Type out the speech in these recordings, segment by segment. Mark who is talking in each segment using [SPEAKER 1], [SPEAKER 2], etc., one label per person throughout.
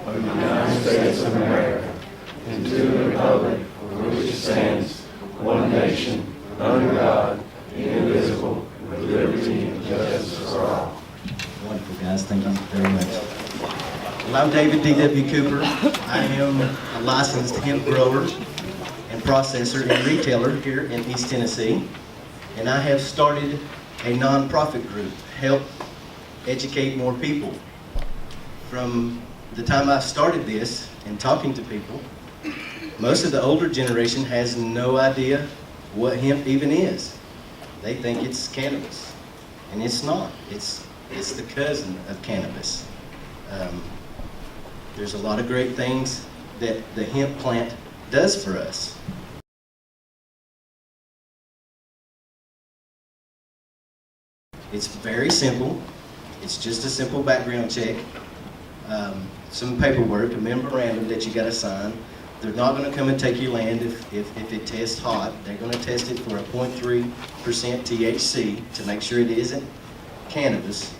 [SPEAKER 1] of the United States of America, and to the republic for which it stands, one nation, under God, indivisible, with liberty and justice for all.
[SPEAKER 2] Wonderful, guys. Thank you very much. Well, I'm David D.W. Cooper. I am a licensed hemp grower and processor and retailer here in East Tennessee. And I have started a nonprofit group to help educate more people. From the time I started this and talking to people, most of the older generation has no idea what hemp even is. They think it's cannabis, and it's not. It's the cousin of cannabis. There's a lot of great things that the hemp plant does for us. It's very simple. It's just a simple background check, some paperwork, a memorandum that you got to sign. They're not going to come and take your land if it tests hot. They're going to test it for a 0.3% THC to make sure it isn't cannabis.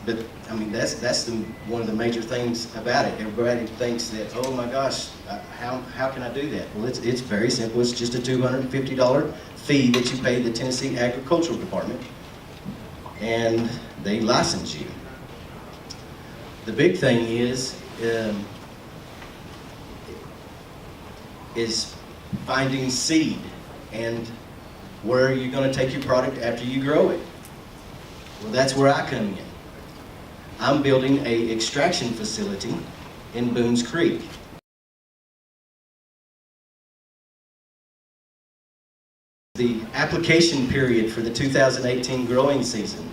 [SPEAKER 2] But I mean, that's one of the major things about it. Everybody thinks that, oh my gosh, how can I do that? Well, it's very simple. It's just a $250 fee that you pay the Tennessee Agricultural Department, and they license you. The big thing is finding seed and where you're going to take your product after you grow it. Well, that's where I come in. I'm building a extraction facility in Boones Creek. The application period for the 2018 growing season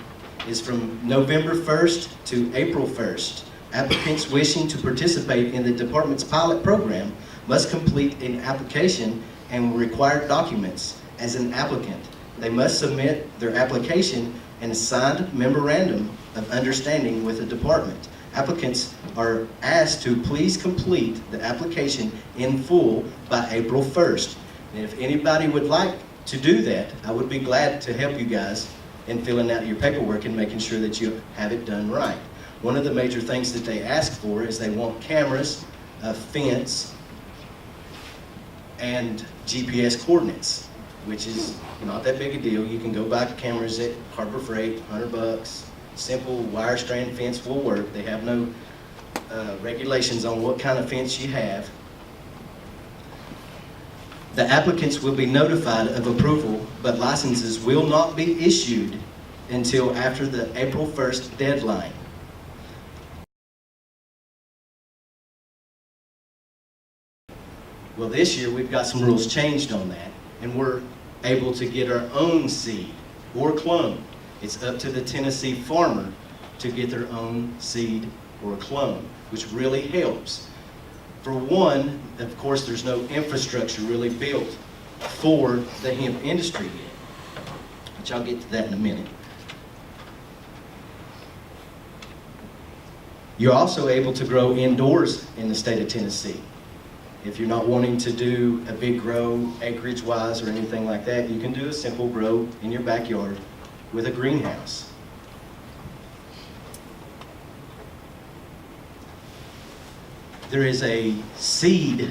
[SPEAKER 2] is from November 1st to April 1st. Applicants wishing to participate in the department's pilot program must complete an application and required documents. As an applicant, they must submit their application and a signed memorandum of understanding with the department. Applicants are asked to please complete the application in full by April 1st. And if anybody would like to do that, I would be glad to help you guys in filling out your paperwork and making sure that you have it done right. One of the major things that they ask for is they want cameras, a fence, and GPS coordinates, which is not that big a deal. You can go buy cameras at Harbor Freight, $100. Simple wire strand fence will work. They have no regulations on what kind of fence you have. The applicants will be notified of approval, but licenses will not be issued until after the April 1st deadline. Well, this year we've got some rules changed on that, and we're able to get our own seed or clone. It's up to the Tennessee farmer to get their own seed or clone, which really helps. For one, of course, there's no infrastructure really built for the hemp industry yet, which I'll get to that in a minute. You're also able to grow indoors in the state of Tennessee. If you're not wanting to do a big grow acreage-wise or anything like that, you can do a simple grow in your backyard with a greenhouse. There is a seed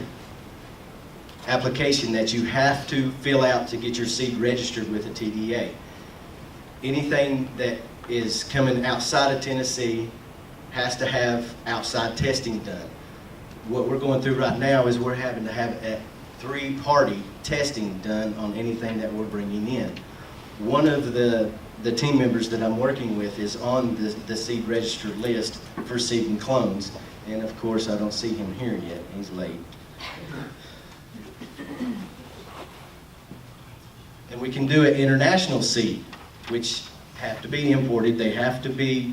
[SPEAKER 2] application that you have to fill out to get your seed registered with the TDA. Anything that is coming outside of Tennessee has to have outside testing done. What we're going through right now is we're having to have a three-party testing done on anything that we're bringing in. One of the team members that I'm working with is on the seed registered list for seed and clones. And of course, I don't see him here yet. He's late. And we can do an international seed, which have to be imported. They have to be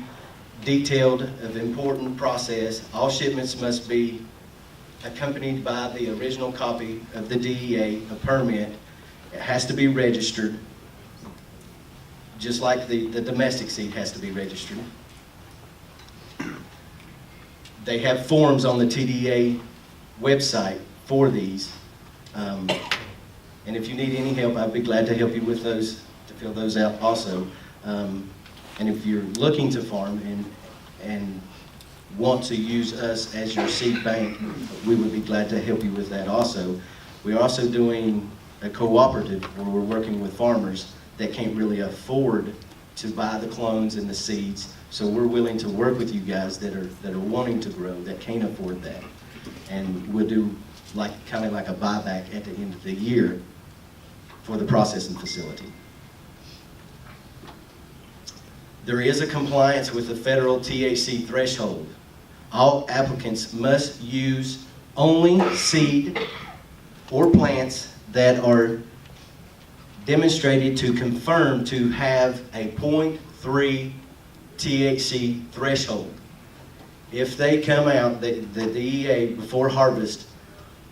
[SPEAKER 2] detailed of important process. All shipments must be accompanied by the original copy of the DEA, a permit. It has to be registered, just like the domestic seed has to be registered. They have forms on the TDA website for these. And if you need any help, I'd be glad to help you with those, to fill those out also. And if you're looking to farm and want to use us as your seed bank, we would be glad to help you with that also. We're also doing a cooperative where we're working with farmers that can't really afford to buy the clones and the seeds. So we're willing to work with you guys that are wanting to grow, that can't afford that. And we'll do kind of like a buyback at the end of the year for the processing facility. There is a compliance with the federal THC threshold. All applicants must use only seed or plants that are demonstrated to confirm to have a 0.3 THC threshold. If they come out, the DEA before harvest,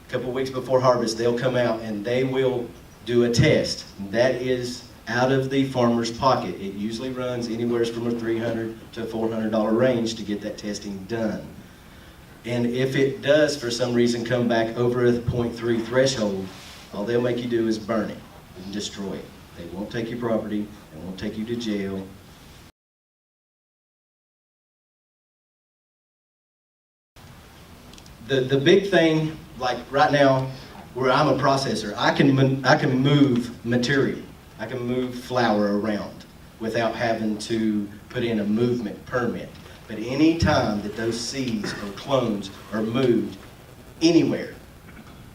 [SPEAKER 2] a couple weeks before harvest, they'll come out and they will do a test. That is out of the farmer's pocket. It usually runs anywhere from a $300 to $400 range to get that testing done. And if it does for some reason come back over a 0.3 threshold, all they'll make you do is burn it and destroy it. They won't take your property, they won't take you to jail. The big thing, like right now, where I'm a processor, I can move material. I can move flour around without having to put in a movement permit. But any time that those seeds or clones are moved anywhere,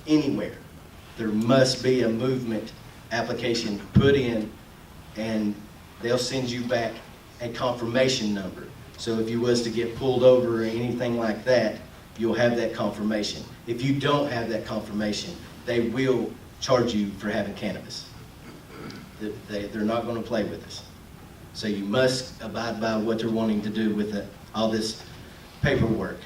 [SPEAKER 2] there must be a movement application put in, and they'll send you back a confirmation number. So if you was to get pulled over or anything like that, you'll have that confirmation. If you don't have that confirmation, they will charge you for having cannabis. They're not going to play with us. So you must abide by what they're wanting to do with all this paperwork.